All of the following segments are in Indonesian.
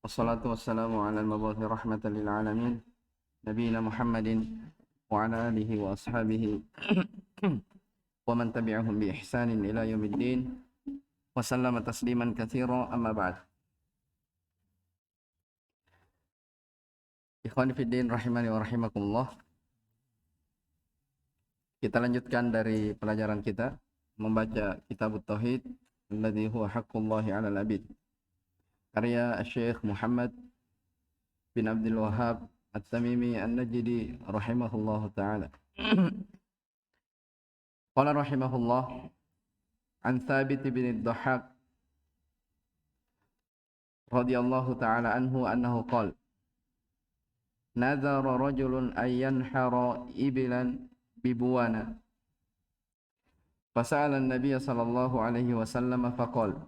Wassalatu wassalamu ala al-mabuthi rahmatan lil alamin nabiyina Muhammadin wa ala alihi wa ashabihi wa man tabi'ahum bi ihsanin ila yaumiddin wa sallama tasliman katsira amma ba'd. Ikhwani fid din rahimani wa rahimakumullah. Kita lanjutkan dari pelajaran kita membaca Kitab Tauhid alladzi huwa haqqullahi 'alal 'abid. Karya Syekh Muhammad bin Abdul Wahhab At-Tamimi An-Najdi rahimahullahu taala. Qala rahimahullah an Thabit bin Ad-Dhahhak radhiyallahu taala anhu annahu qala nadhara rajulun an yanhara iblan bibuwana fasa'ala an-nabiy sallallahu alaihi wasallam faqala.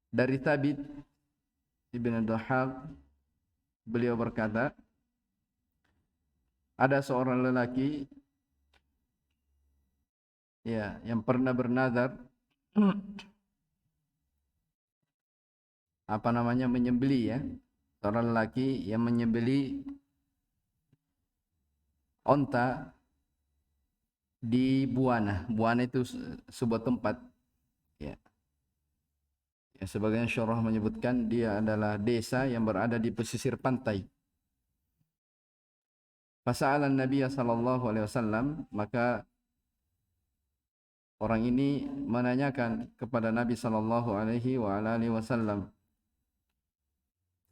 Dari Thabit ibn Ad-Dhahhak, beliau berkata, ada seorang lelaki yang pernah bernazar menyembeli seorang lelaki yang menyembeli onta di Buana. Buana itu sebuah tempat sebagian syarah menyebutkan dia adalah desa yang berada di pesisir pantai. Fasa'alan Nabi sallallahu alaihi wasallam, maka orang ini menanyakan kepada Nabi sallallahu alaihi wa alihi wasallam,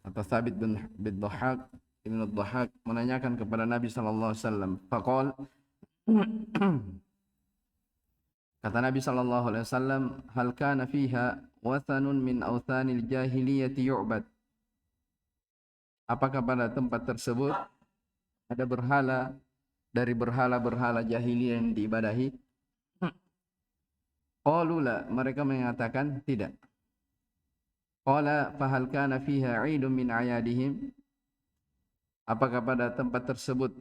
atau Thabit bin Dhahhak ibn Dhahhak menanyakan kepada Nabi sallallahu alaihi wasallam. Faqal, kata Nabi sallallahu alaihi wasallam, hal kana fiha wathanun min awthanil jahiliyati yu'bad. Apakah pada tempat tersebut ada berhala dari berhala-berhala jahiliyah yang diibadahi? Qalu la, mereka mengatakan tidak. Qala fahal kana fiha 'idun min a'yadihim. Apakah pada tempat tersebut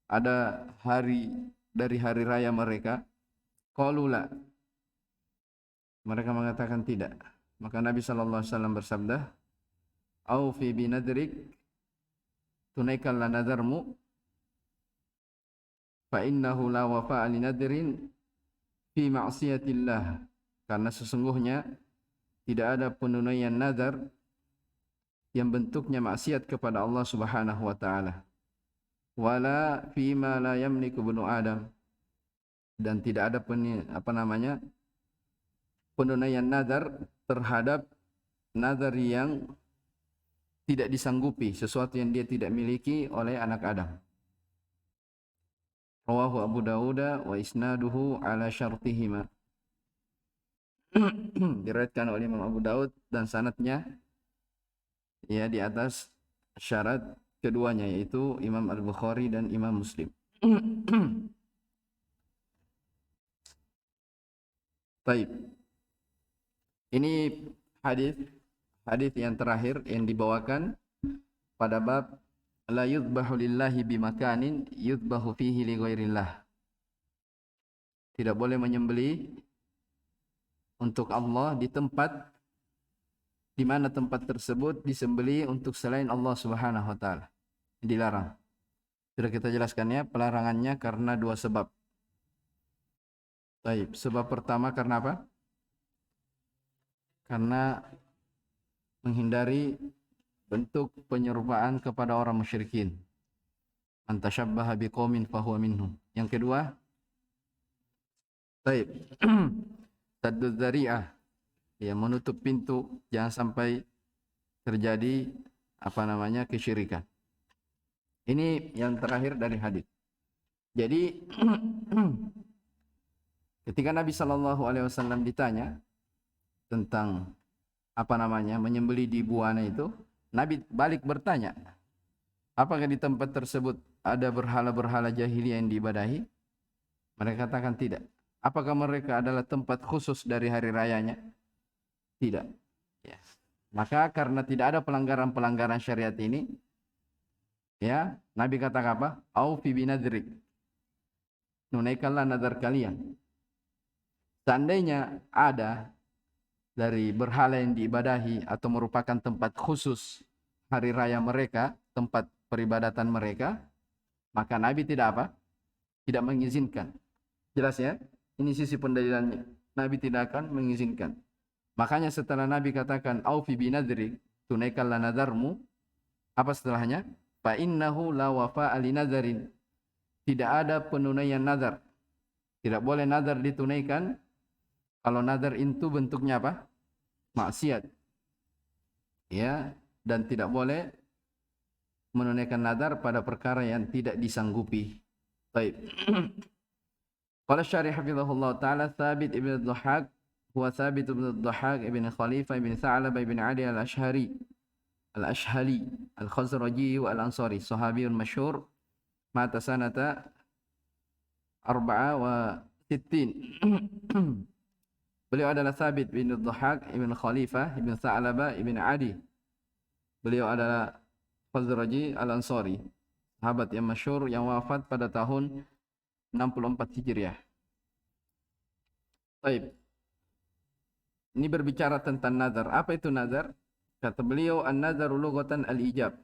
ada hari dari hari raya mereka? Qalu la, mereka mengatakan tidak. Maka Nabi sallallahu alaihi wasallam bersabda, "Aufi bi nadrik, tunaikanlah nadarmu, fa innahu la wafa'a li nadrin fi ma'siyatillah." Karena sesungguhnya tidak ada penunaian nazar yang bentuknya maksiat kepada Allah Subhanahu wa taala. Wala fi ma la yamliku ibnu Adam, dan tidak ada penunaian nazar terhadap nazar yang tidak disanggupi, sesuatu yang dia tidak miliki oleh anak Adam. Rawahu Abu Dawud wa isnaduhu ala syartihima. Diriwayatkan oleh Imam Abu Dawud dan sanadnya di atas syarat keduanya, yaitu Imam Al-Bukhari dan Imam Muslim. Baik. Ini hadis yang terakhir yang dibawakan pada bab la yudbahu lillahi bimakanin yudbahu fihi li ghairillah. Tidak boleh menyembelih untuk Allah di tempat di mana tempat tersebut disembelih untuk selain Allah Subhanahu wa taala. Dilarang. Sudah kita jelaskan pelarangannya karena dua sebab. Baik, sebab pertama karena apa? Karena menghindari bentuk penyerupaan kepada orang musyrikin. Man tashabbaha biqaumin fahuwa minhum. Yang kedua, baik, sadduz dzari'ah, menutup pintu jangan sampai terjadi kesyirikan. Ini yang terakhir dari hadis. Jadi ketika Nabi sallallahu alaihi wasallam ditanya tentang menyembelih di Buana itu, Nabi balik bertanya, apakah di tempat tersebut ada berhala-berhala jahiliyah yang diibadahi? Mereka katakan tidak. Apakah mereka adalah tempat khusus dari hari rayanya? Tidak. Maka karena tidak ada pelanggaran-pelanggaran syariat ini, Nabi katakan apa? Aufi binadrik, tunaikanlah nazar kalian. Seandainya ada dari berhala yang diibadahi atau merupakan tempat khusus hari raya mereka, tempat peribadatan mereka, maka Nabi tidak apa? Tidak mengizinkan. Jelas ya? Ini sisi pendalilannya. Nabi tidak akan mengizinkan. Makanya setelah Nabi katakan aufi binadri, tunaikanlah nadarmu, apa setelahnya? Fa innahu la wafa'a li nadzarin. Tidak ada penunaian nazar. Tidak boleh nazar ditunaikan kalau nazar itu bentuknya apa? Maksiat. Ya, dan tidak boleh menunaikan nazar pada perkara yang tidak disanggupi. Baik. Qala syarih hafizahullah taala Thabit ibn ad-Dhahhak huwa Thabit ibn ad-Dhahhak ibn Khalifah ibn Tha'labah ibn Adi al-Ashhali al-Khazraji al-Ansari sahabiyun masyhur mata sanata 64. Beliau adalah Thabit bin ad-Dhahhak ibn Khalifah ibn Tha'labah ibn Adi. Beliau adalah Khazraji al-Ansari, sahabat yang masyhur yang wafat pada tahun 64 Hijriah. Baik. Ini berbicara tentang nazar. Apa itu nazar? Kata beliau, an-nazaru lughatan al-ijab.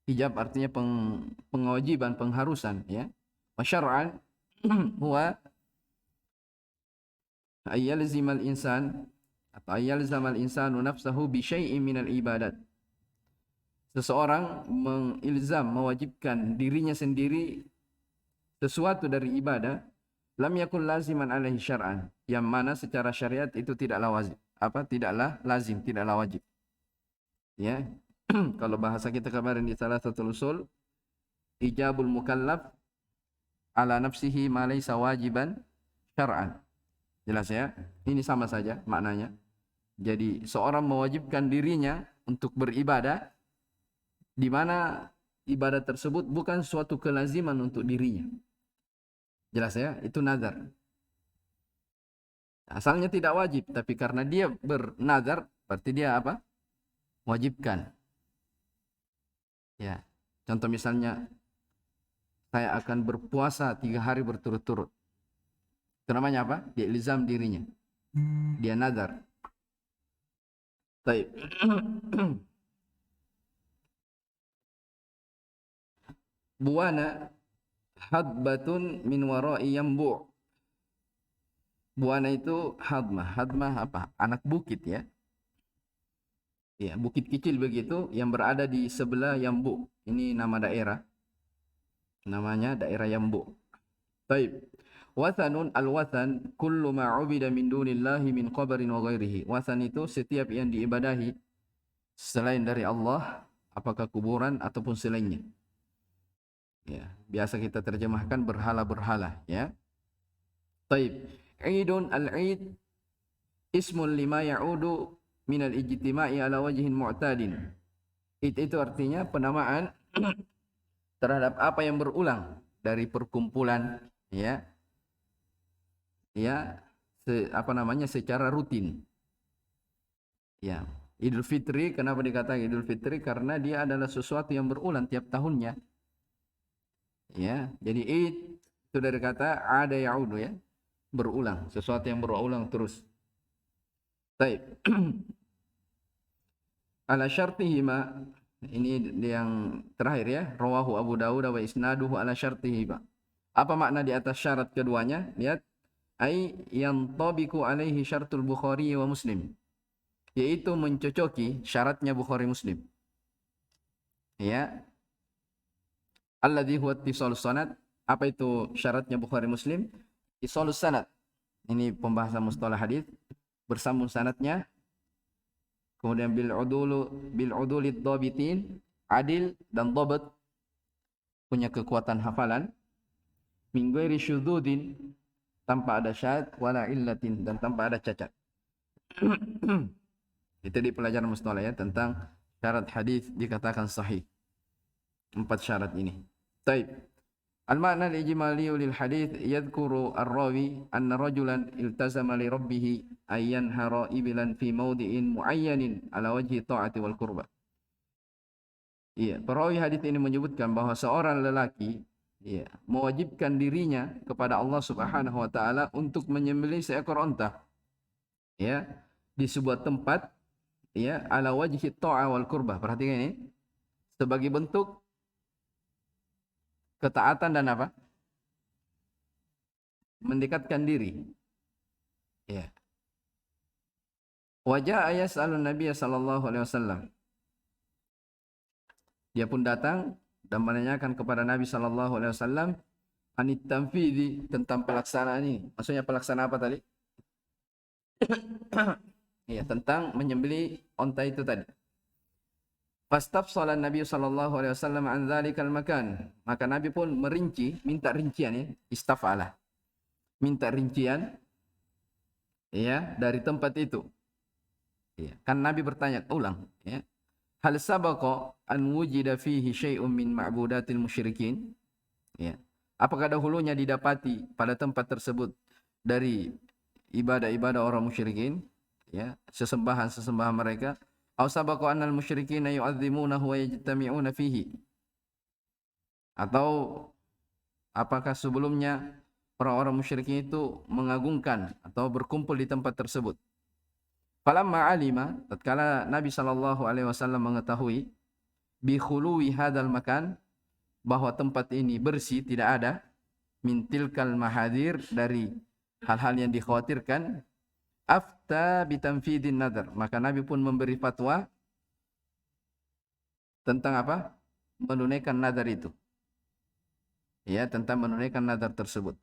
Ijab artinya pengewajiban, pengharusan, ya. Wa syar'an huwa ayyalzimal insan atau ayyalzamal insanu nafsahu bi syai'in minal ibadat. Seseorang mengilzam, mewajibkan dirinya sendiri sesuatu dari ibadah, lam yakun laziman alaihi syar'an, yang mana secara syariat itu tidaklah wajib, tidaklah lazim, tidaklah wajib. Ya. Kalau bahasa kita kemarin di salah satu usul, ijabul mukallaf ala nafsihi ma laysa wajiban syar'an. Jelas ya? Ini sama saja maknanya. Jadi seorang mewajibkan dirinya untuk beribadah di mana ibadah tersebut bukan suatu kelaziman untuk dirinya. Jelas ya? Itu nazar. Asalnya tidak wajib, tapi karena dia bernazar, berarti dia apa? Wajibkan. Ya. Contoh misalnya, saya akan berpuasa 3 hari berturut-turut. Itu namanya apa? Dia ilzam dirinya. Dia nazar. Baik. Buana hadbatun min wara'i yambu'. Buana itu hadmah. Hadmah apa? Anak bukit ya. Ya, bukit kecil begitu yang berada di sebelah Yambu. Ini nama daerah. Namanya daerah Yambu. Baik. Wathanun al-wathan kullu ma 'ubida min dunillahi min qabrin wa ghairihi. Wathan itu setiap yang diibadahi selain dari Allah, apakah kuburan ataupun selainnya. Ya, biasa kita terjemahkan berhala-berhala, ya. Baik. Eidun al-Eid ismun lima ya'udu min al-ijtima'i ala wajhin mu'tadin. Itu artinya penamaan terhadap apa yang berulang dari perkumpulan, ya. Ya, secara rutin. Ya, Idul Fitri, kenapa dikatakan Idul Fitri? Karena dia adalah sesuatu yang berulang tiap tahunnya. Ya, jadi Id itu dari kata ada ya'udu ya, berulang, sesuatu yang berulang terus. Baik. Ala syartihima, ini yang terakhir ya, rawahu Abu Dawud wa isnaduhu ala syartihima. Apa makna di atas syarat keduanya? Lihat, ai yantabiqu alaihi syartul Bukhari wa Muslim, yaitu mencocoki syaratnya Bukhari Muslim. Ya. Alladzi huwa ittisalus sanad. Apa itu syaratnya Bukhari Muslim? Ittisalus sanad. Ini pembahasan mustalah hadis, bersambung sanadnya. Kemudian bil udulid dhabitin, adil dan dhabat, punya kekuatan hafalan. Min ghairi syudzudin, tanpa ada syad, wala illatin, dan tanpa ada cacat. Itu di pelajaran mustalah ya, tentang syarat hadis dikatakan sahih. 4 syarat ini. Baik. Al-makna al-ijmali lil hadis yadhkuru ar-rawi anna rajulan iltazama li rabbih ayyan hara ibilan fi mawdi'in muayyanin ala wajhi ta'ati wal qurba. Iya, perawi hadis ini menyebutkan bahwa seorang lelaki mewajibkan dirinya kepada Allah Subhanahu wa taala untuk menyembelih seekor unta ya, di sebuah tempat, ya, ala wajhi ta'a wal qurbah. Perhatikan ini, sebagai bentuk ketaatan dan apa? Mendekatkan diri. Ya. Wajah ayat salun Nabi sallallahu alaihi wasallam. Dia pun datang dan menanyakan kepada Nabi sallallahu alaihi wasallam anit tanfidhi, tentang pelaksanaan ini. Maksudnya pelaksanaan apa tadi? Ya, tentang menyembelih onta itu tadi. Fastafsala Nabi sallallahu alaihi wasallam an dzalikal makan. Maka Nabi pun merinci, minta rincian, ya, istafala. Minta rincian, ya, dari tempat itu. Ya, kan Nabi bertanya ulang, ya. Hal sabaqa an wujida fihi syai'un min ma'budatil musyrikin? Ya. Apakah dahulunya didapati pada tempat tersebut dari ibadah-ibadah orang musyrikin, ya, sesembahan-sesembahan mereka? Aw sabaqa annal musyrikina yu'azzimunahu wa yajtami'una fihi? Atau apakah sebelumnya orang-orang musyrikin itu mengagungkan atau berkumpul di tempat tersebut? Falamma alima, tatkala Nabi sallallahu alaihi wasallam mengetahui bi khuluwi hadzal makan, bahwa tempat ini bersih, tidak ada min tilkal mahadir, dari hal-hal yang dikhawatirkan, afta bitanfidin nadar, maka Nabi pun memberi fatwa tentang apa? Menunaikan nadar itu. Ya, tentang menunaikan nadar tersebut.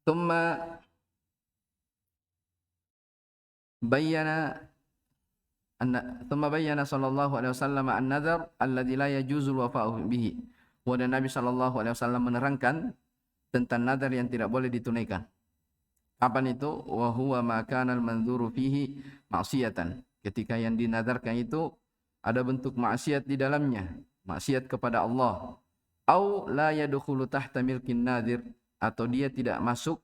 Thumma bayyana sallallahu alaihi wasallam an-nadar alladzi la yajuzu al-wafa'u bihi. Dan Nabi sallallahu alaihi wasallam menerangkan tentang nadar yang tidak boleh ditunaikan. Kapan itu? Wa huwa ma kana al-manzuru fihi ma'siyatan. Ketika yang dinadarkan itu ada bentuk maksiat di dalamnya, maksiat kepada Allah. Au la yadkhulu tahta milkin nadir, atau dia tidak masuk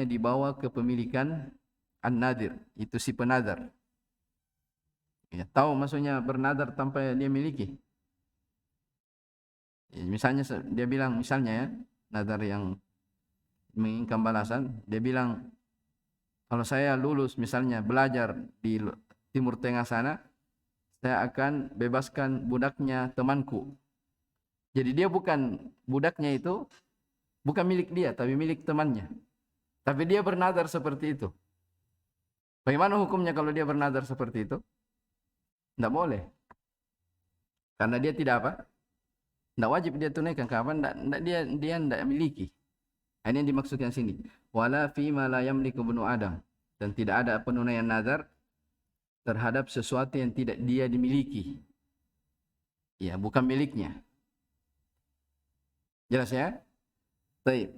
dibawa kepemilikan an-nadir, itu si penadar. Ya, tahu maksudnya bernadar tanpa dia miliki. Ya, misalnya dia bilang, misalnya, ya, nadar yang menginginkan balasan, dia bilang kalau saya lulus misalnya belajar di Timur Tengah sana, saya akan bebaskan budaknya temanku. Jadi dia bukan, budaknya itu bukan milik dia, tapi milik temannya. Tapi dia bernadar seperti itu. Bagaimana hukumnya kalau dia bernadar seperti itu? Tidak boleh. Karena dia tidak apa? Tidak wajib dia tunaikan. Karena dia tidak miliki. Ini yang dimaksudkan sini. Wala fima la yamliku ibnu Adam. Dan tidak ada penunaian nazar terhadap sesuatu yang tidak dia dimiliki. Ya, bukan miliknya. Jelas, ya? Baik.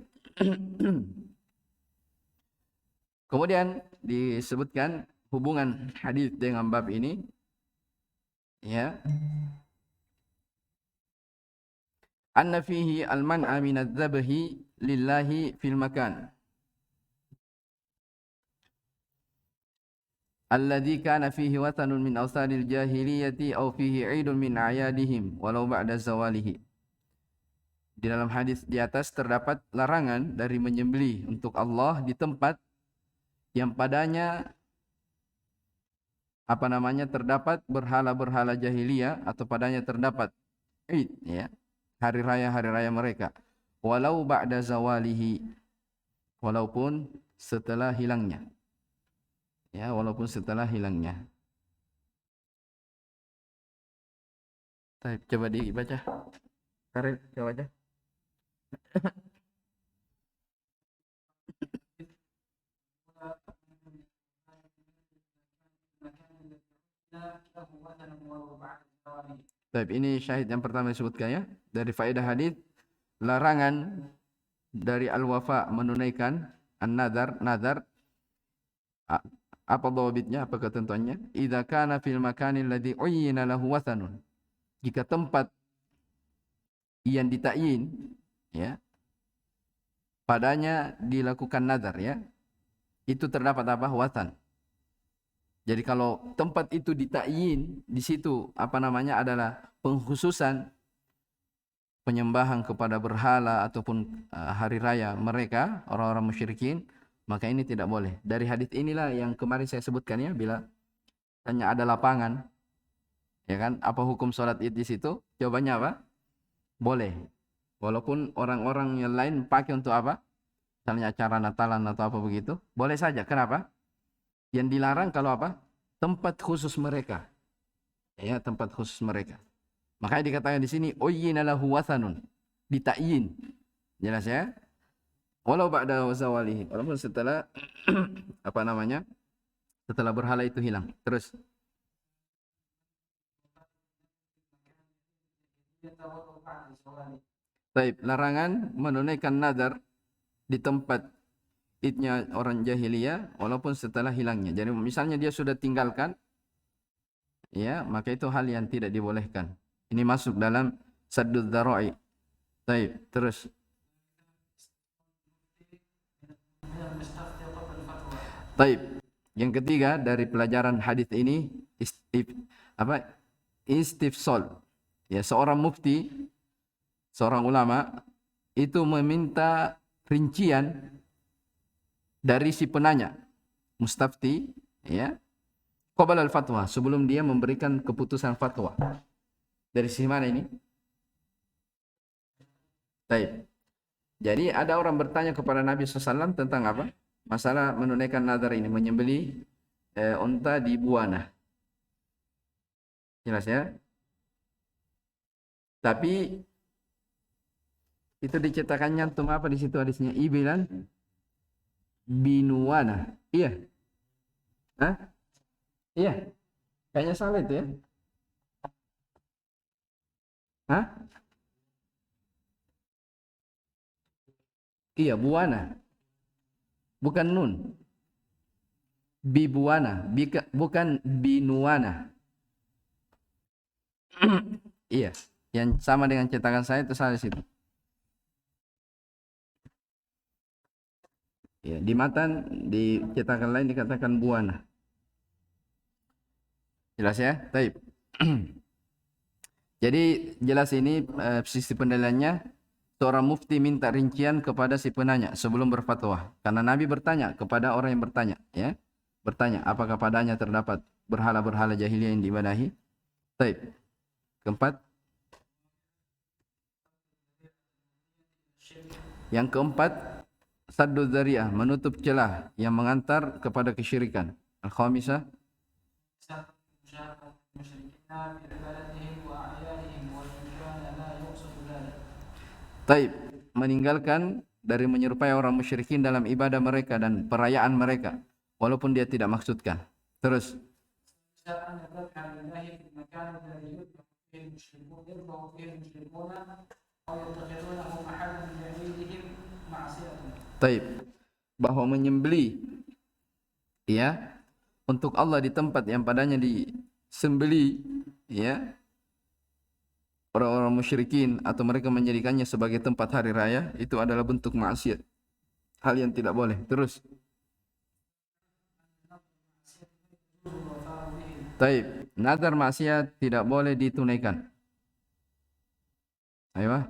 Kemudian disebutkan hubungan hadis dengan bab ini, ya. Anna fihi al-man'a min adz-dzabhi lillahi fil makan alladhi kana fihi wathanun min awthanil jahiliyati aw fihi 'idun min a'yadihim walau ba'da zawalihi. Di dalam hadis di atas terdapat larangan dari menyembelih untuk Allah di tempat yang padanya terdapat berhala-berhala jahiliyah, atau padanya terdapat Id, ya, hari raya mereka, walau ba'da zawalihi, walaupun setelah hilangnya, ya, walaupun setelah hilangnya. Coba dibaca, Karir, coba baca. Baik, ini syahid yang pertama disebutkan, ya, dari faedah hadis, larangan dari al-wafa, menunaikan an-nadar, nadar. Apa dhawabitnya, apa ketentuannya? Idza kana fil makanil ladzi uyyina lahu wathanun. Jika tempat yang ditakyin, ya, padanya dilakukan nadar, ya, itu terdapat apa? Wathan. Jadi kalau tempat itu ditakyin, di situ adalah pengkhususan penyembahan kepada berhala ataupun hari raya mereka, orang-orang musyrikin, maka ini tidak boleh. Dari hadis inilah yang kemarin saya sebutkan ya, bila hanya ada lapangan, ya kan, apa hukum sholat id di situ? Jawabannya apa? Boleh. Walaupun orang-orang yang lain pakai untuk apa? Misalnya acara Natalan atau apa begitu, boleh saja. Kenapa? Yang dilarang kalau apa? Tempat khusus mereka. Ya, tempat khusus mereka. Makanya dikatakan di sini, uyyina lahu wathanun. Ditakyin. Jelas ya? Walau ba'da zawalihi. Walaupun setelah apa namanya? Setelah berhala itu hilang. Terus. Baik, larangan menunaikan nazar di tempat idnya orang jahiliyah walaupun setelah hilangnya. Jadi misalnya dia sudah tinggalkan, ya, maka itu hal yang tidak dibolehkan. Ini masuk dalam saddud dzara'i. Baik, terus. Baik, yang ketiga dari pelajaran hadis ini istifsal. Ya, seorang mufti, seorang ulama itu meminta rincian dari si penanya, mustafti, ya, qabla al-fatwa, sebelum dia memberikan keputusan fatwa. Dari sisi mana ini? Baik. Jadi ada orang bertanya kepada Nabi SAW tentang apa? Masalah menunaikan nazar ini, menyembelih unta di Buana. Jelas ya? Tapi itu dicetakannya nyantum apa di situ hadisnya? Ibilan binuwana. Iya. Hah? Iya. Kayaknya salah itu ya. Hah? Iya, buana. Bukan nun. Bibuana, bukan binuana. Iya, yang sama dengan cetakan saya itu salah di situ. Ya, di matan, di cetakan lain dikatakan buana. Jelas ya? Baik. Jadi jelas ini sisi pendalilannya, seorang mufti minta rincian kepada si penanya sebelum berfatwa. Karena Nabi bertanya kepada orang yang bertanya, ya. Bertanya, apakah padanya terdapat berhala-berhala jahiliyah yang diibadahi? Baik. Keempat. Yang keempat, saddu dzari'ah, menutup celah yang mengantar kepada kesyirikan. Al-khamisah, taib, meninggalkan dari menyerupai orang musyrikin dalam ibadah mereka dan perayaan mereka walaupun dia tidak maksudkan. Terus. Taib, bahwa menyembeli, ya, untuk Allah di tempat yang padanya disembeli, ya, orang-orang musyrikin atau mereka menjadikannya sebagai tempat hari raya, itu adalah bentuk maksiat, hal yang tidak boleh. Terus. Taib, nazar maksiat tidak boleh ditunaikan. Ayo.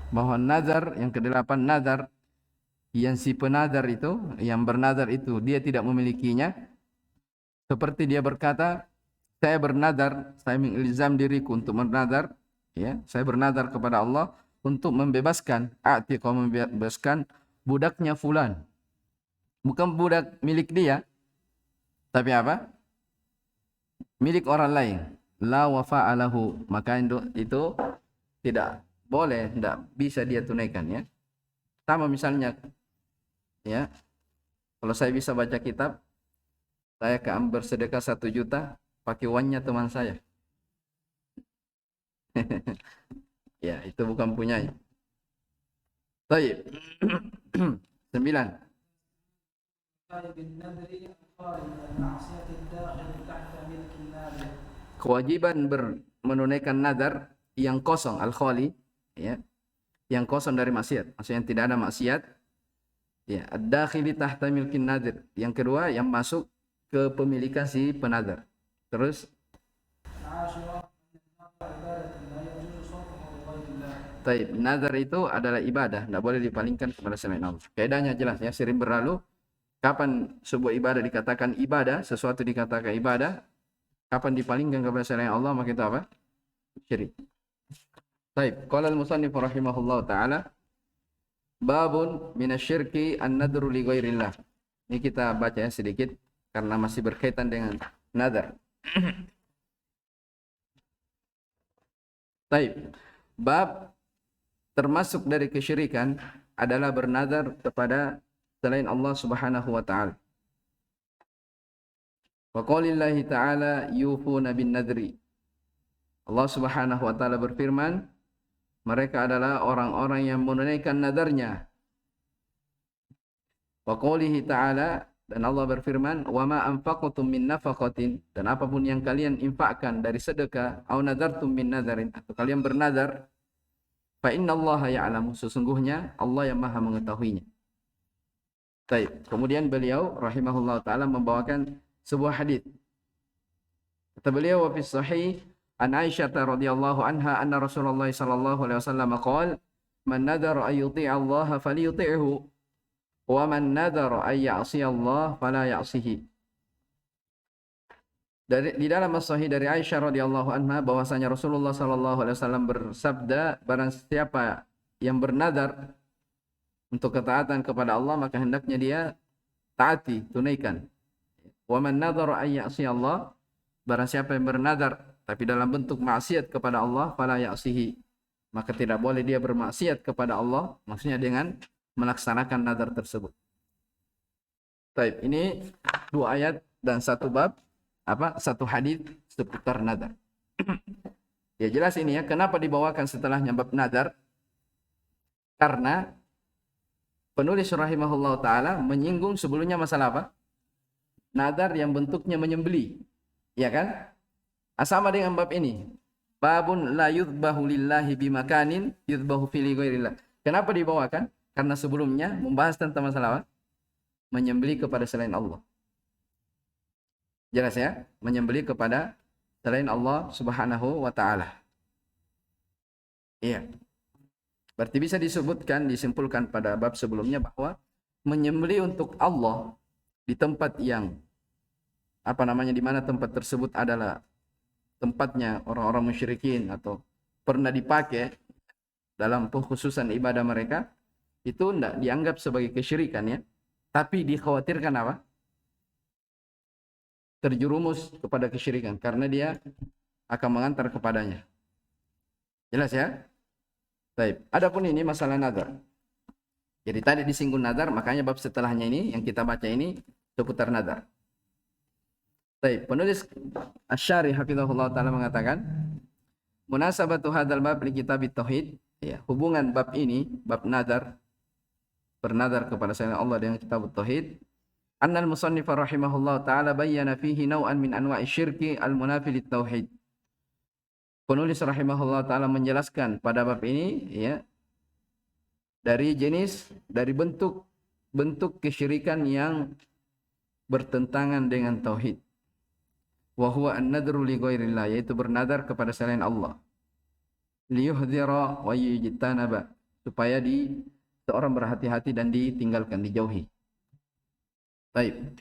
Bahwa nazar yang kedelapan, nazar yang si penazar itu, yang bernazar itu dia tidak memilikinya, seperti dia berkata, saya bernazar, saya mengilzam diriku untuk bernazar, ya, saya bernazar kepada Allah untuk membebaskan, membebaskan budaknya fulan. Bukan budak milik dia, tapi apa? Milik orang lain. La wafa'alahu, maka itu tidak boleh, tidak bisa dia tunaikan, ya. Sama misalnya, ya, kalau saya bisa baca kitab, saya akan bersedekah 1 juta pakai uangnya teman saya. Ya, itu bukan punyanya. Baik. 9. Kewajiban menunaikan nazar yang kosong, al-khali, ya, yang kosong dari maksiat, maksudnya tidak ada maksiat, Ya, ad-dakhili tahta milkin nadir. Yang kedua yang masuk ke pemilikan si penadar. Terus taib, nazar itu adalah ibadah, tidak boleh dipalingkan kepada selain Allah. Kaidahnya jelas ya, sering berlalu. Kapan sebuah ibadah dikatakan ibadah, sesuatu dikatakan ibadah, kapan dipalingkan kepada selain Allah, maka itu apa? Syirik. Taib. Qala al-musannif rahimahullah taala, babun minasyirki an-nadru li ghairillah. Ini kita baca ya sedikit karena masih berkaitan dengan nazar. Taib. Bab termasuk dari kesyirikan adalah bernazar kepada selain Allah Subhanahu wa taala. Wa qaulillahi ta'ala yufuna bin nadri. Allah Subhanahu wa taala berfirman, mereka adalah orang-orang yang menunaikan nadarnya. Wa qaulihi ta'ala, dan Allah berfirman, wa ma anfaqtum min nafaqatin, dan apapun yang kalian infakkan dari sedekah, au nadartum min nadarin, atau kalian bernadar, fa innallaha ya'lamu, sesungguhnya Allah yang Maha mengetahuinya. Baik, kemudian beliau rahimahullah taala membawakan sebuah hadis. Kata beliau, wa fi sahih an Aisyah radhiyallahu anha anna Rasulullah sallallahu alaihi wasallam qala, man nadara ay yuti'a Allah falyuti'hu wa man nadara ay ya'si Allah fala ya'sihi. Di dalam as-sahih dari Aisyah radhiyallahu anha bahwasanya Rasulullah sallallahu alaihi wasallam bersabda, barang siapa yang bernadar untuk ketaatan kepada Allah maka hendaknya dia taati, tunaikan. Wa man nadara ay ya'si Allah, barang siapa yang bernadar tapi dalam bentuk maksiat kepada Allah, fala ya'sihi, maka tidak boleh dia bermaksiat kepada Allah, maksudnya dengan melaksanakan nadar tersebut. Baik, ini dua ayat dan satu bab, satu hadis seputar nadar. Ya jelas ini ya, kenapa dibawakan setelahnya bab nadar? Karena penulis rahimahullah taala menyinggung sebelumnya masalah apa? Nadar yang bentuknya menyembeli. Ya kan? Sama dengan bab ini. Babun la yudbahu lillahi bimakanin yudbahu fi ghairillah. Kenapa dibawakan? Karena sebelumnya membahas tentang masalah apa? Menyembeli kepada selain Allah. Jelas ya? Menyembeli kepada selain Allah Subhanahu wa taala. Iya. Berarti bisa disebutkan, disimpulkan pada bab sebelumnya bahwa menyembeli untuk Allah di tempat yang di mana tempat tersebut adalah tempatnya orang-orang musyrikin atau pernah dipakai dalam pengkhususan ibadah mereka, itu tidak dianggap sebagai kesyirikan ya, tapi dikhawatirkan apa? Terjerumus kepada kesyirikan karena dia akan mengantar kepadanya. Jelas ya? Baik. Adapun ini masalah nadar. Jadi tadi disinggung nadar, makanya bab setelahnya ini yang kita baca ini seputar nadar. Baik, penulis Asy-Syarih hafizahullah taala mengatakan, munasabatu hadzal bab li kitab tauhid, ya, hubungan bab ini, bab nadar, bernadar kepada selain Allah dengan kitab tauhid, annal musannif rahimahullah taala bayyana fihi naw'an min anwa'i syirki al-munafi lit-tauhid. Penulis rahimahullah taala menjelaskan pada bab ini ya, dari bentuk kesyirikan yang bertentangan dengan tauhid. Wa huwa an-nadru li ghairillah, yaitu bernadar kepada selain Allah. Liyuhdhira wa yujtanaba, supaya seorang berhati-hati dan ditinggalkan, dijauhi. Baik.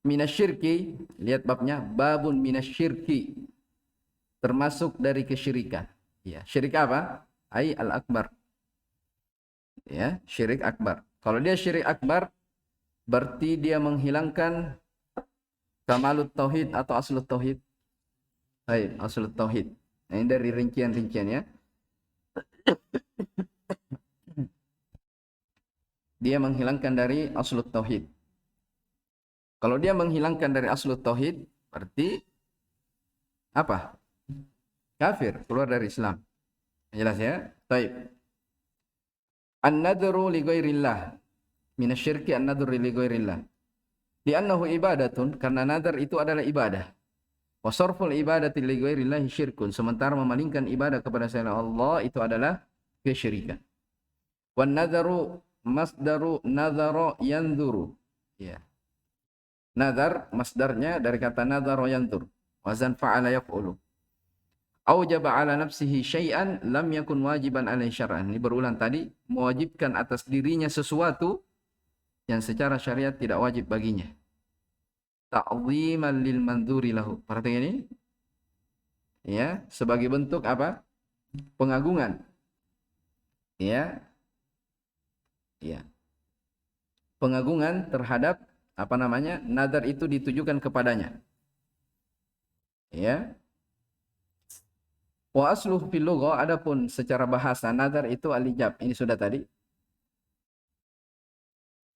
Minasyirki, lihat babnya, babun minasyirki, termasuk dari kesyirikan. Ya, syirik apa? Ai al-akbar. Ya, syirik akbar. Kalau dia syirik akbar, berarti dia menghilangkan kamalut tauhid atau aslut tauhid. Baik, aslut tauhid. Nah, ini dari rincian-rincian ya. Dia menghilangkan dari aslut tauhid. Kalau dia menghilangkan dari aslut tauhid, berarti apa? Kafir, keluar dari Islam. Jelas ya? Baik. An-nadru li ghairillah. Minasyirki an-nadru li ghairillah. Li'annahu ibadatun, karena nadar itu adalah ibadah. Wa sarful ibadati li ghairillahi syirkun, sementara memalingkan ibadah kepada selain Allah itu adalah kesyirikan. Wan nadharu masdaru nadhara yanzuru. Ya. Nadhar masdarnya dari kata nadhara yanzur. Wazan fa'ala yaf'ulu. Aujaba ala nafsihi syai'an lam yakun wajiban alaihi syar'an. Ini berulang tadi, mewajibkan atas dirinya sesuatu yang secara syariat tidak wajib baginya. Ta'ziman lil mandzuri lahu. Perhatikan ini. Ya, sebagai bentuk apa? Pengagungan. Ya. Ya. Pengagungan terhadap apa namanya? Nadar itu ditujukan kepadanya. Ya. Wa asluhu fil lughah, adapun secara bahasa nadar itu al-ijab. Ini sudah tadi.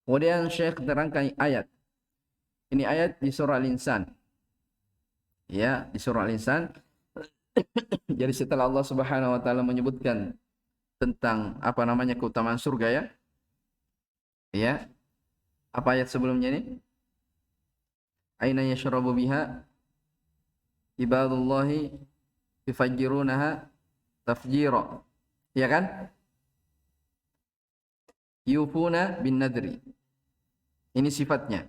Kemudian Syekh terangkan ayat. Ini ayat di surah Al-Insan. Ya, di surah Al-Insan. Jadi setelah Allah Subhanahu wa taala menyebutkan tentang apa namanya keutamaan surga ya. Ya. Apa ayat sebelumnya ini? Aina yashrabu biha ibadullahi yufajjirunaha tafjira. Ya kan? Yufuna bin nadri. Ini sifatnya.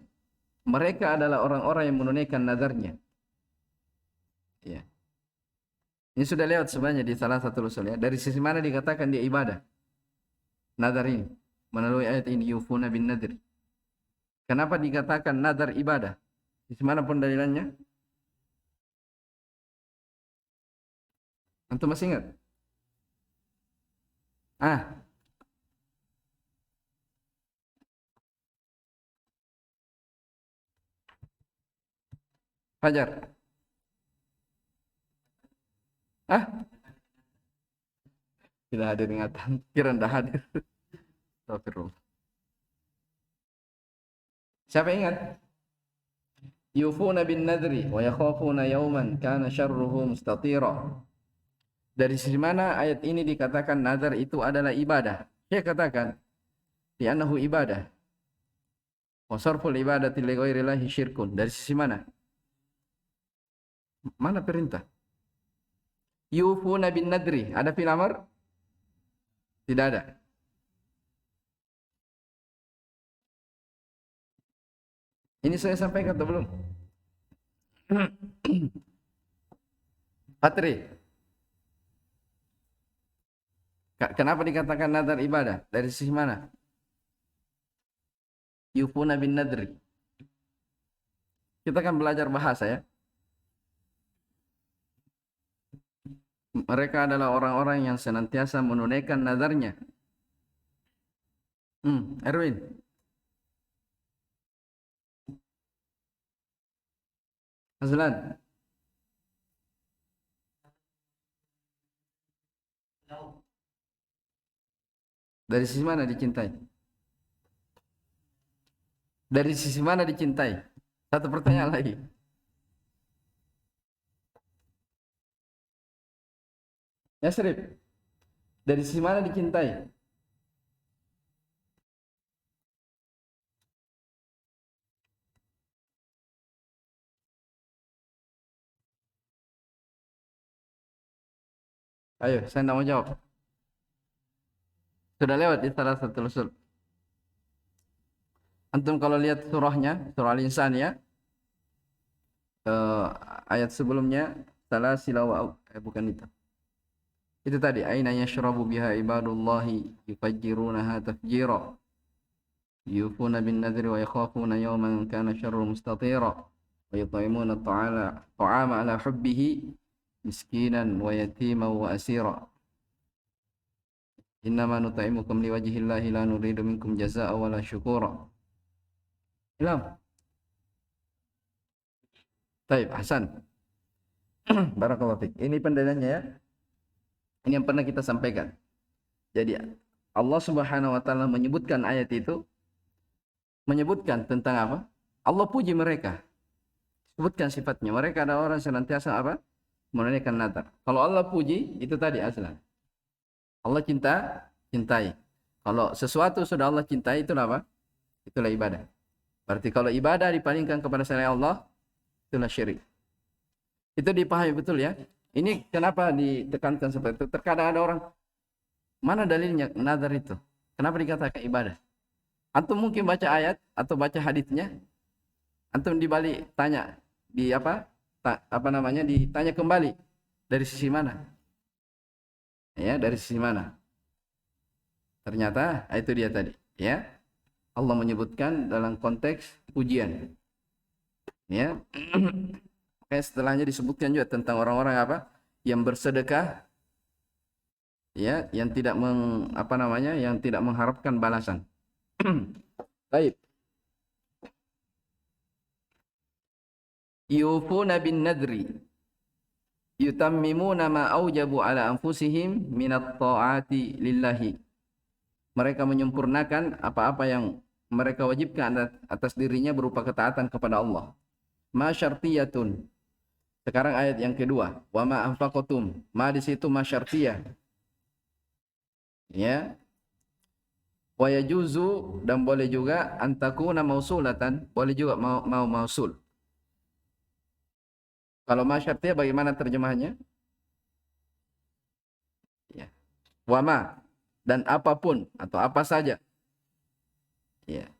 Mereka adalah orang-orang yang menunaikan nadarnya. Ya. Ini sudah lewat sebenarnya di salah satu usul ya. Dari sisi mana dikatakan dia ibadah? Nadar ini. Melalui ayat ini yufuna bin nadri. Kenapa dikatakan nadar ibadah? Di mana pendalilannya? Antum masih ingat? Fajar. Tidak hadir ingatan. Kira anda hadir. Astagfirullah. Siapa ingat? Yufuna bin nadri wa yakhafuna yawman kana syarruhu mustatira. Dari sisi mana ayat ini dikatakan nazar itu adalah ibadah? Saya katakan li'annahu ibadah. Wa sarful ibadati li ghairillahi syirkun. Dari sisi mana? Mana perintah? Yufuna bin nadri. Ada fil amr? Tidak ada. Ini saya sampaikan atau belum? Patri. Kenapa dikatakan nadar ibadah? Dari sisi mana? Yufuna bin nadri. Kita kan belajar bahasa ya. Mereka adalah orang-orang yang senantiasa menunaikan nadarnya. Erwin. Azlan. Dari sisi mana dicintai? Dari sisi mana dicintai? Satu pertanyaan lagi. Yasrib. Dari sisi mana dicintai? Ayo, saya tidak mau jawab. Sudah lewat di salah satu usul. Antum kalau lihat surahnya, surah Al-Insan ya, ayat sebelumnya, salah silawa, bukan itu. Itu tadi, aina yashrabu biha ibadullahi yufajjirunaha tafjira. Yufuna bin nadri wa yakhafuna yawman kana syarru mustatira. Wa yut'imuna ta'ama ala hubbihi miskinan wa yatiman wa asira. Innama nut'imukum liwajhillahi la nuridu minkum jazaa'a wala syukura. Ilham. Baik, Hasan. Barakallahu fiik. Ini pendalilannya ya. Ini yang pernah kita sampaikan. Jadi Allah Subhanahu wa taala menyebutkan ayat itu, menyebutkan tentang apa? Allah puji mereka. Sebutkan sifatnya. Mereka adalah orang senantiasa apa? Menunaikan nazar. Kalau Allah puji, itu tadi aslan. Allah cintai. Kalau sesuatu sudah Allah cintai, itulah apa? Itulah ibadah. Berarti kalau ibadah dipalingkan kepada selain Allah, itulah syirik. Itu dipahami betul ya. Ini kenapa ditekankan seperti itu? Terkadang ada orang, mana dalilnya nazar itu? Kenapa dikatakan ibadah? Antum mungkin baca ayat atau baca hadisnya, antum dibalik tanya di apa namanya ditanya kembali dari sisi mana? Ya, dari sisi mana? Ternyata itu dia tadi, ya. Allah menyebutkan dalam konteks ujian. Ya. Kayak setelahnya disebutkan juga tentang orang-orang apa? Yang bersedekah, ya, yang tidak yang tidak mengharapkan balasan. Baik. Yufuna bin nadri yutammimuna ma aujabu ala anfusihim minat ta'ati lillahi. Mereka menyempurnakan apa-apa yang mereka wajibkan atas dirinya berupa ketaatan kepada Allah. Ma syartiyatun. Sekarang ayat yang kedua, wa ma anfaqatum. Ma di situ ma syartiyah. Ya. Wa yajuzu, dan boleh juga antakuna mausulatan, boleh juga mau mausul. Kalau ma syartiyah bagaimana terjemahannya? Ya. Wa ma, dan apapun atau apa saja. Ya.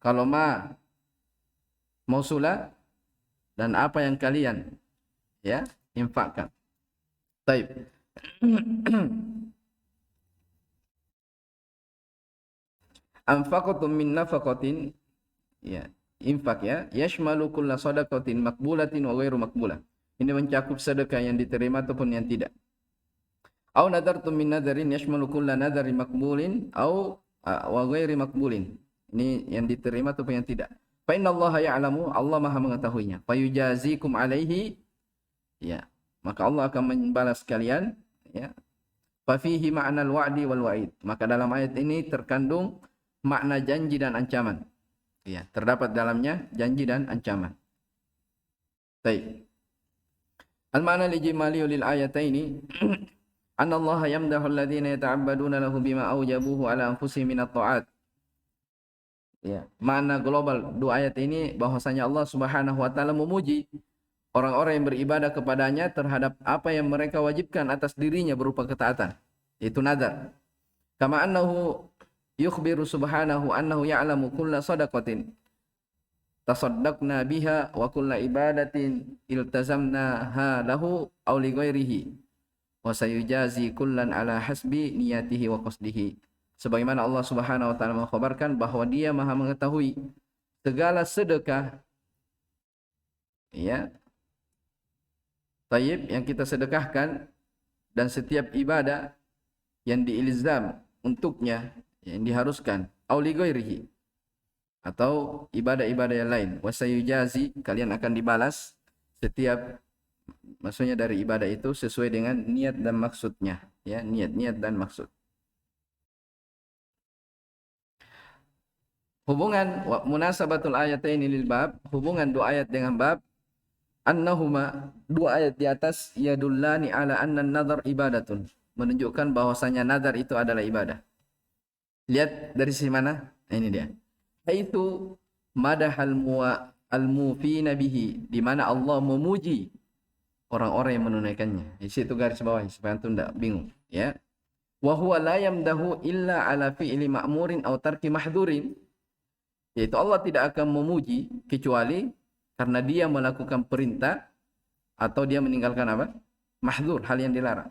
Kalau ma mausulah, dan apa yang kalian ya infakkan. Taib. Anfaqatum min nafaqatin, ya, infak ya, yashmalu kulla sadaqatin maqbulatin wa ghairu maqbulah. Ini mencakup sedekah yang diterima ataupun yang tidak. Au nadartum min nadarin yashmalu kulla nadarin maqbulin au wa ghairi maqbulin. Ini yang diterima ataupun yang tidak. Fa innallaha ya'lamu, Allah Maha mengetahuinya. Fa yujazikum alaihi, ya, maka Allah akan membalas kalian, ya. Fa fihi ma'nal wa'di wal wa'id. Maka dalam ayat ini terkandung makna janji dan ancaman. Ya, terdapat dalamnya janji dan ancaman. Baik. Al-ma'na lijmali lil ayataini anna Allah yamdahu alladhina yata'abbaduna lahu bima aujabuhu ala anfusihim min at-ta'at. Ya, makna global dua ayat ini bahwasanya Allah Subhanahu wa taala memuji orang-orang yang beribadah kepadanya terhadap apa yang mereka wajibkan atas dirinya berupa ketaatan, itu nadar. Kama annahu yukhbiru subhanahu annahu ya'lamu kulla sadaqatin tasaddaqna biha wa kulla ibadatin iltazamnaha lahu aw li ghairihi wa sayujazi kullan ala hasbi niyatihi wa qasdihi. Sebagaimana Allah Subhanahu wa taala mengkhabarkan bahwa Dia Maha mengetahui segala sedekah, ya, tayyib yang kita sedekahkan, dan setiap ibadah yang diilzam untuknya, yang diharuskan, au li ghairihi, atau ibadah-ibadah yang lain. Wasayujazi, kalian akan dibalas setiap, maksudnya dari ibadah itu sesuai dengan niat dan maksudnya, ya, niat dan maksud. Hubungan munasabatul ayataini lil bab, hubungan dua ayat dengan bab, annahuma, dua ayat di atas, yadullani ala anna an-nadhar ibadatun, menunjukkan bahwasanya nazar itu adalah ibadah. Lihat dari sisi mana? Nah, ini dia. Haitsu madahal al-mufina bihi, di mana Allah memuji orang-orang yang menunaikannya. Di situ garis bawah supaya antum tidak bingung, ya. Wa huwa la yamdahu illa ala fi'li ma'murin aw tarki mahdhurin. Yaitu Allah tidak akan memuji kecuali karena dia melakukan perintah atau dia meninggalkan apa? Mahdzur, hal yang dilarang.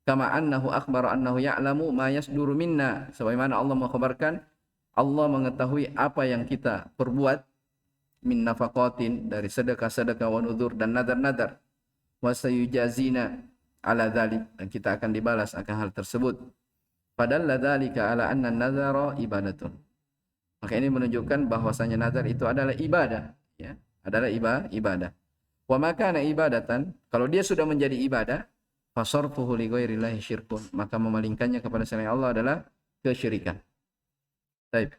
Kama annahu akhbara annahu ya'lamu ma yasduru minna, sebagaimana Allah mengkhabarkan Allah mengetahui apa yang kita perbuat min nafaqatin, dari sedekah-sedekah, wa nudzur, dan nadar-nadar, wa sayujazina ala dzalik, dan kita akan dibalas akan hal tersebut. Padahal dzalika ala anna an-nadzara ibadatun. Maka ini menunjukkan bahwasanya nazar itu adalah ibadah, ya, adalah ibadah. Wa makana ibadatan, kalau dia sudah menjadi ibadah, fasarfuhu li ghairillahi syirkun, maka memalingkannya kepada selain Allah adalah kesyirikan. Baik,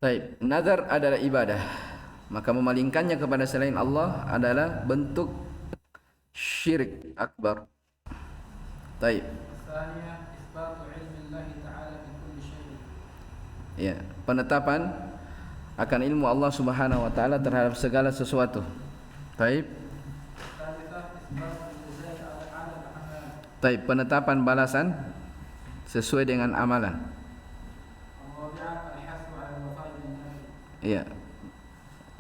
baik, nazar adalah ibadah, maka memalingkannya kepada selain Allah adalah bentuk syirik akbar. Baik. Ya, penetapan akan ilmu Allah Subhanahu wa taala terhadap segala sesuatu. Baik. Taib, penetapan balasan sesuai dengan amalan. Iya.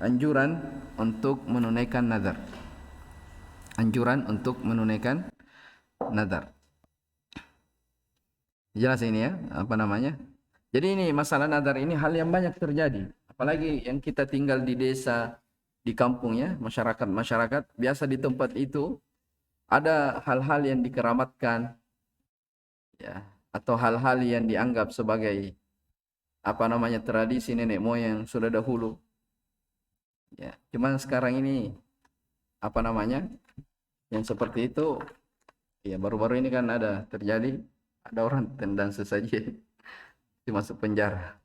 Anjuran untuk menunaikan nazar. Anjuran untuk menunaikan nazar. Jelas ini ya, apa namanya? Jadi ini masalah nazar ini hal yang banyak terjadi. Apalagi yang kita tinggal di desa, di kampung ya, masyarakat biasa di tempat itu ada hal-hal yang dikeramatkan ya, atau hal-hal yang dianggap sebagai apa namanya tradisi nenek moyang sudah dahulu. Ya, cuman sekarang ini apa namanya? Yang seperti itu ya baru-baru ini kan ada terjadi, ada orang tendang sesaji masuk penjara.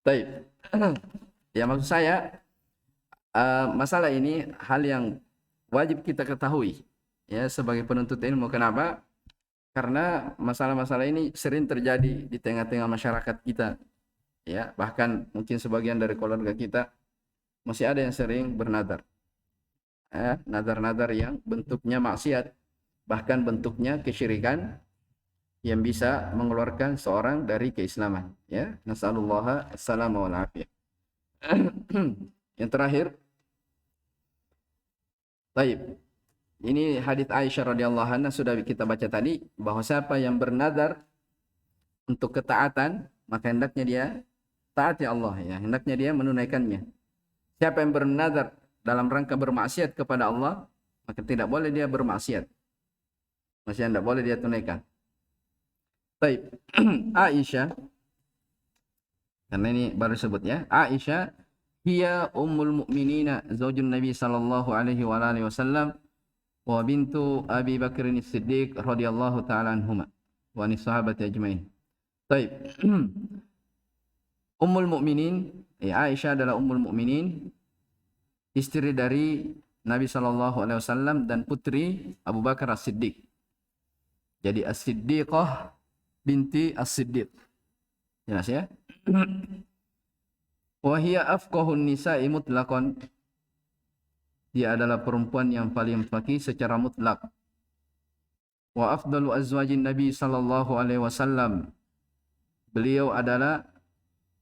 Baik. Ya maksud saya masalah ini hal yang wajib kita ketahui ya sebagai penuntut ilmu. Kenapa? Karena masalah-masalah ini sering terjadi di tengah-tengah masyarakat kita. Ya, bahkan mungkin sebagian dari keluarga kita masih ada yang sering bernadar. Nadar-nadar yang bentuknya maksiat, bahkan bentuknya kesyirikan yang bisa mengeluarkan seorang dari keislaman. Ya, nasallallahu as-salama wal afiyah. Yang terakhir, baik. Ini hadits Aisyah radhiyallahu anha sudah kita baca tadi bahwa siapa yang bernadar untuk ketaatan maka hendaknya dia taati Allah ya, hendaknya dia menunaikannya. Siapa yang bernadar dalam rangka bermaksiat kepada Allah maka tidak boleh dia bermaksiat. Masih tidak boleh dia tunaikan. Baik. Aisyah karena ini baru sebut ya. Aisyah hiya ummul mu'minina zaujun Nabi sallallahu alaihi wa alihi wasallam wa bintu Abi Bakr As-Siddiq radhiyallahu taala anhuma wa anis sahabati ajmain. Baik. Ummul Mukminin, Aisyah adalah Ummul Mukminin, istri dari Nabi sallallahu alaihi wasallam dan putri Abu Bakar As-Siddiq. Jadi As-Siddiqah binti As-Siddiq. Jelas ya? Wa hiya afqahun nisa'i mutlaqan. Dia adalah perempuan yang paling faqih secara mutlak. Wa afdalu azwajin Nabi sallallahu alaihi wasallam. Beliau adalah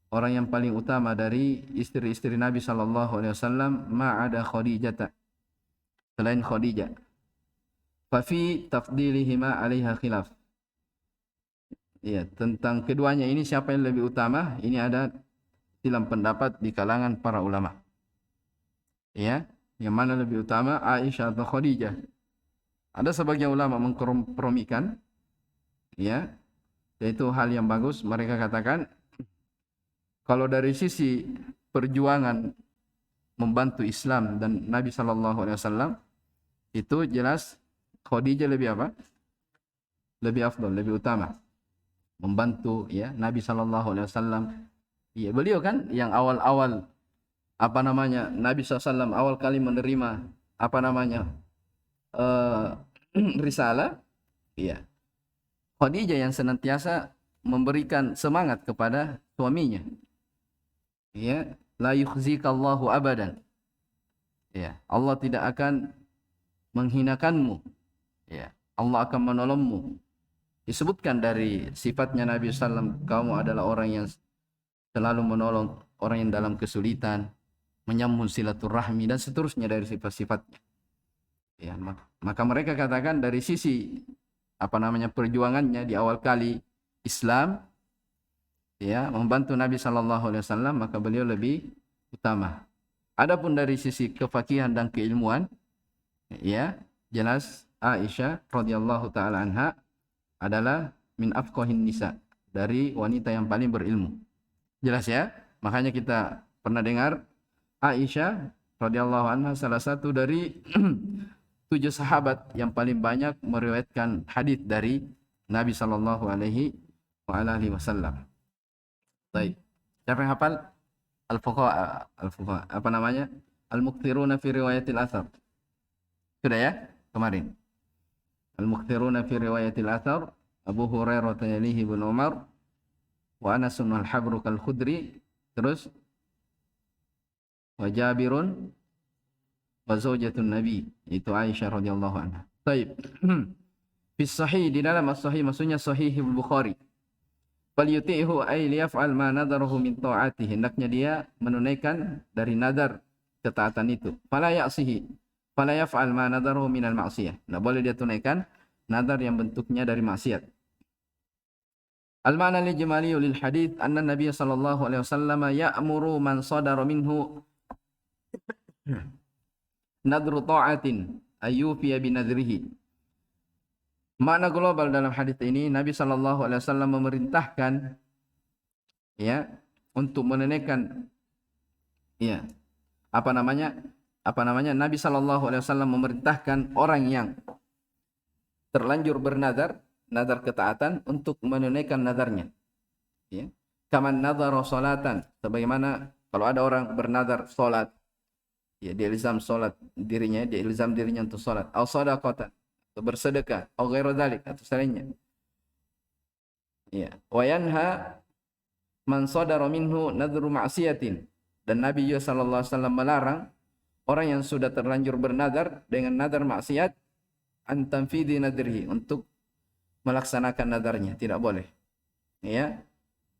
orang yang paling utama dari istri-istri Nabi sallallahu alaihi wasallam ma'ada Khadijah. Selain Khadijah. Fa fi tafdilihima 'alaiha khilaf. Ya, tentang keduanya ini siapa yang lebih utama? Ini ada silang pendapat di kalangan para ulama. Ya, yang mana lebih utama, Aisyah atau Khadijah? Ada sebagian ulama mengkompromikan, ya, yaitu hal yang bagus. Mereka katakan, kalau dari sisi perjuangan membantu Islam dan Nabi Sallallahu Alaihi Wasallam, itu jelas Khadijah lebih apa? Lebih afdal, lebih utama. Membantu ya Nabi Sallallahu Alaihi Wasallam. Ya, beliau kan yang awal-awal apa namanya Nabi SAW awal kali menerima apa namanya risalah, ya Khadijah yang senantiasa memberikan semangat kepada suaminya, ya la yukhzikallahu abadan, ya Allah tidak akan menghinakanmu, ya Allah akan menolongmu. Disebutkan dari sifatnya Nabi SAW, kamu adalah orang yang selalu menolong orang yang dalam kesulitan, menyambung silaturahmi dan seterusnya dari sifat-sifatnya. Ya, maka mereka katakan dari sisi apa namanya perjuangannya di awal kali Islam, ya membantu Nabi Sallallahu Alaihi Wasallam, maka beliau lebih utama. Adapun dari sisi kefakihan dan keilmuan, ya jelas Aisyah radhiyallahu taala anha adalah min afqahin nisa, dari wanita yang paling berilmu. Jelas ya? Makanya kita pernah dengar Aisyah radhiyallahu anha salah satu dari 7 sahabat yang paling banyak meriwayatkan hadis dari Nabi sallallahu alaihi wasallam. Baik. Siapa yang hafal? Al-fuqaha apa namanya? Al-mukthiruna fi riwayatil athar. Sudah ya? Kemarin. Al-mukthiruna fi riwayatil athar, Abu Hurairah yalihi bin Umar wa Anas al-Habru kal-Khudri, terus wa Jabirun wa zaujatun Nabi, itu Aisyah radhiyallahu anha. Baik. Fi sahih, di dalam as-sahih maksudnya sahih Bukhari. Fal yuti'hu ay liyaf'al ma nadarahu min ta'ati. Hendaknya dia menunaikan dari nadar ketaatan itu. Fala ya'sihi. Fala yaf'al ma nadarahu minal ma'siyah. Enggak boleh dia tunaikan nadar yang bentuknya dari maksiat. Al-ma'na al-ijmali lil hadits anna Nabi sallallahu alaihi wasallam ya'muru man sadara minhu nadru ta'atin ayyufiya bi nadrihi. Makna global dalam hadis ini, Nabi sallallahu alaihi wasallam memerintahkan ya untuk menunaikan ya apa namanya Nabi sallallahu alaihi wasallam memerintahkan orang yang terlanjur bernadar, nadar ketaatan, untuk menunaikan nadarnya. Ya. Kaman nadhara salatan, sebagaimana kalau ada orang bernadar salat, ya dia ilzam salat dirinya, dia ilzam dirinya untuk salat, atau shadaqatan, atau bersedekah, atau ghairu dzalik, atau selainnya. Ya, wa yanha man sadara minhu nadru ma'siyatin, dan Nabi sallallahu alaihi wasallam melarang orang yang sudah terlanjur bernadar dengan nadar maksiat an tanfidhi nadrihi, untuk melaksanakan nadarnya, tidak boleh. Ya.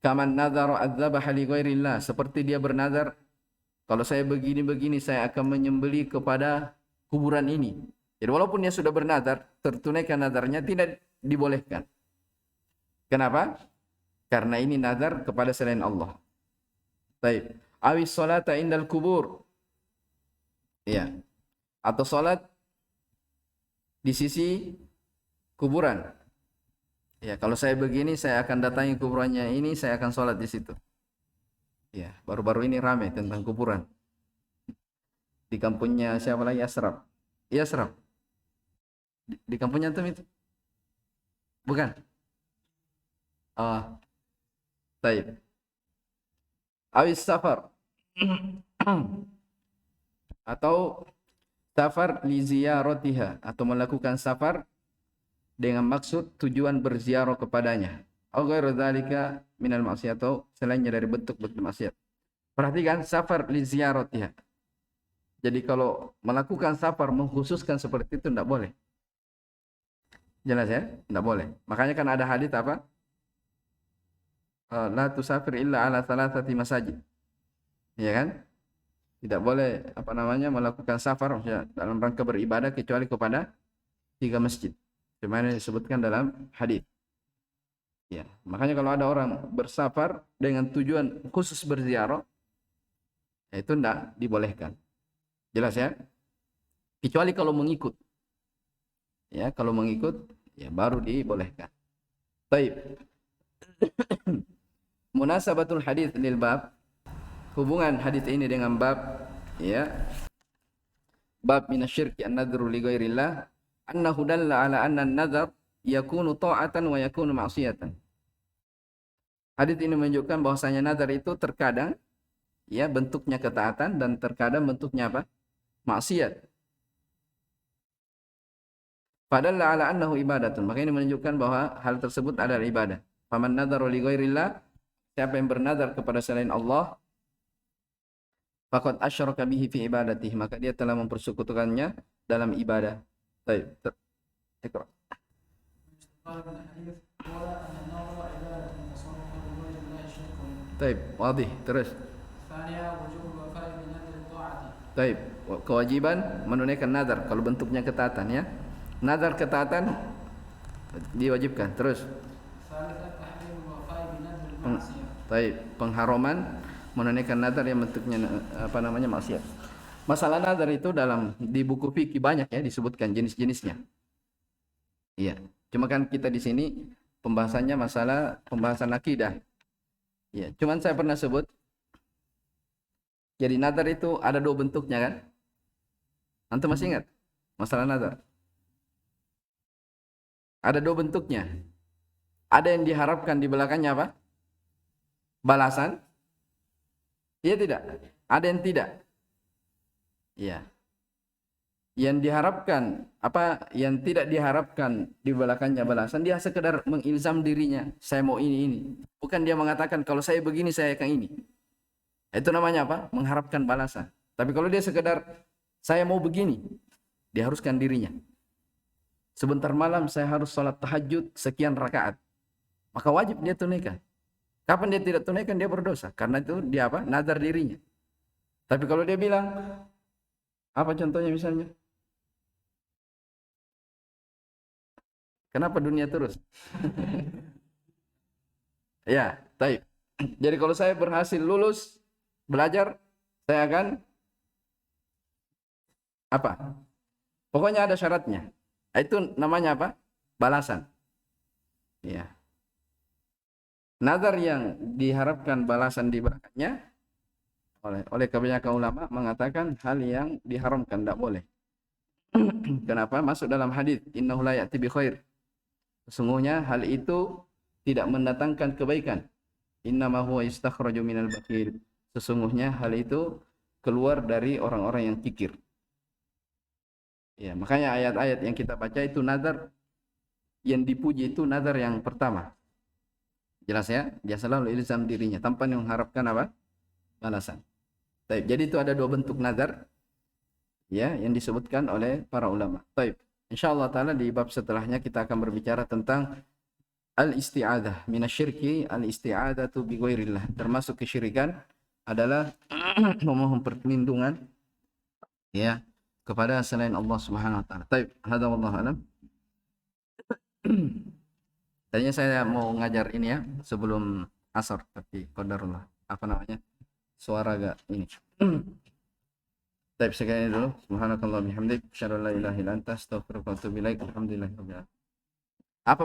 Kaman nadhara adzabaha li ghairillah, seperti dia bernadar, kalau saya begini-begini saya akan menyembelih kepada kuburan ini. Jadi walaupun dia sudah bernadar, tertunaikan nadarnya, tidak dibolehkan. Kenapa? Karena ini nadar kepada selain Allah. Baik. Awis salata indal kubur. Ya. Atau salat di sisi kuburan. Ya, kalau saya begini, saya akan datangi kuburannya ini, saya akan sholat di situ. Ya, baru-baru ini ramai tentang kuburan. Di kampungnya siapa lagi? Asraf. Iya, Asraf. Di kampungnya antum itu? Bukan? Ah, taib. Awis safar. Atau safar li ziyaratiha, atau melakukan safar dengan maksud tujuan berziarah kepadanya. Au ghairu dzalika minal maksiat, atau selainnya dari bentuk-bentuk maksiat. Perhatikan, safar li ziyaratiha. Jadi kalau melakukan safar mengkhususkan seperti itu tidak boleh. Jelas ya? Tidak boleh. Makanya kan ada hadis apa? La tusafir illa ala thalathati masajid. Ya kan? Tidak boleh melakukan safar dalam rangka beribadah kecuali kepada 3 masjid. Sebagaimana disebutkan dalam hadis. Ya, makanya kalau ada orang bersafar dengan tujuan khusus berziarah, itu tidak dibolehkan. Jelas ya? Kecuali kalau mengikut. Ya, kalau mengikut, ya baru dibolehkan. Baik. Munasabatul hadis lil bab, hubungan hadis ini dengan bab, ya. Bab minasyirki an-nadru li ghairillah. Annahu dalla ala anna an-nadhar yakunu ta'atan wa yakunu ma'siyatan. Hadis ini menunjukkan bahwasanya nadar itu terkadang ya bentuknya ketaatan dan terkadang bentuknya apa? Maksiat. Padahal ala annahu ibadatun. Maka ini menunjukkan bahwa hal tersebut adalah ibadah. Faman nadhara li ghairillah, siapa yang bernadar kepada selain Allah, faqad asyraka bihi fi ibadatihi, maka dia telah mempersekutukannya dalam ibadah. Baik. Iqra. Baik, wadih, terus. Baik, kewajiban menunaikan nadar kalau bentuknya ketaatan ya. Nadar ketaatan diwajibkan. Terus. Baik, pengharaman menunaikan nadar yang bentuknya maksiat. Masalah nadar itu di buku fikih banyak ya disebutkan jenis-jenisnya. Iya, cuma kan kita di sini pembahasannya pembahasan akidah. Iya, cuman saya pernah sebut. Jadi nadar itu ada 2 bentuknya kan? Antum masih ingat masalah nadar? Ada 2 bentuknya. Ada yang diharapkan di belakangnya apa? Balasan? Iya tidak? Ada yang tidak? Ya. Yang diharapkan yang tidak diharapkan di belakangnya balasan, dia sekedar mengilzam dirinya, saya mau ini. Bukan dia mengatakan kalau saya begini saya akan ini. Itu namanya apa? Mengharapkan balasan. Tapi kalau dia sekedar saya mau begini, diharuskan dirinya. sebentar malam saya harus sholat tahajud sekian rakaat, maka wajib dia tunaikan. Kapan dia tidak tunaikan, dia berdosa, karena itu dia apa? Nazar dirinya. Tapi kalau dia bilang, apa contohnya misalnya? Kenapa dunia terus? Ya, baik. Jadi kalau saya berhasil lulus belajar, saya akan apa? Pokoknya ada syaratnya. Itu namanya apa? Balasan. Ya. Nazar yang diharapkan balasan di belakangnya oleh kebanyakan ulama mengatakan hal yang diharamkan, tidak boleh. Kenapa? Masuk dalam hadis, innahu la ya'ti bi khair. Sesungguhnya hal itu tidak mendatangkan kebaikan. Innama huwa istakhraju minal bakhil. Sesungguhnya hal itu keluar dari orang-orang yang kikir. Ya, makanya ayat-ayat yang kita baca itu nazar yang dipuji itu nazar yang pertama. Jelas ya? Dia selalu ilzam dirinya tanpa mengharapkan apa? Balasan. Baik, jadi itu ada dua bentuk nazar ya yang disebutkan oleh para ulama. Baik. Insyaallah taala di bab setelahnya kita akan berbicara tentang al-isti'adzah minasyirki, al-isti'adzatu bi ghairillah. Termasuk kesyirikan adalah memohon perlindungan ya kepada selain Allah Subhanahu wa taala. Baik, hada wallahu alam. Tadinya saya mau ngajar ini ya sebelum asar, tapi qadarullah apa namanya? Suara agak ini. Baik, sekian dulu. Subhanakallah bihamdik, asyhadu an la ilaha illa anta, astaghfiruka wa atubu ilaik. Alhamdulillahirabbil alamin. Apa